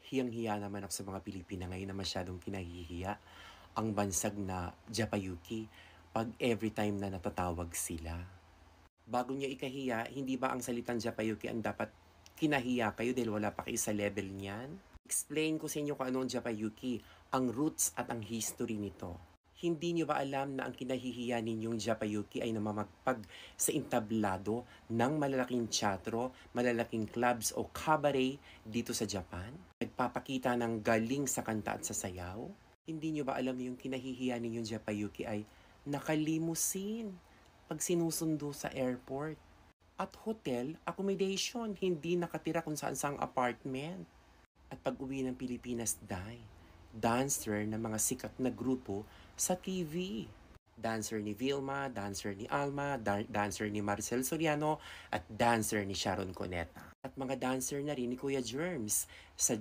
Hiyang-hiya naman ako sa mga Pilipina ngayon na masyadong kinahihiya ang bansag na Japayuki pag every time na natatawag sila. Bago niya ikahiya, hindi ba ang salitang Japayuki ang dapat kinahiya kayo dahil wala pa kayo sa level niyan? Explain ko sa inyo kung ano ang Japayuki, ang roots at ang history nito. Hindi niyo ba alam na ang kinahihiya ninyong Japayuki ay namamagpag sa entablado ng malalaking teatro, malalaking clubs o cabaret dito sa Japan? Nagpapakita ng galing sa kanta at sa sayaw? Hindi niyo ba alam yung kinahihiya ninyong Japayuki ay nakalimusin pag sinusundo sa airport? At hotel accommodation, hindi nakatira kung saan saang apartment. At pag-uwi ng Pilipinas, dancer ng mga sikat na grupo sa TV. Dancer ni Vilma, dancer ni Alma, dancer ni Maricel Soriano, at dancer ni Sharon Cuneta. At mga dancer na rin ni Kuya Germs sa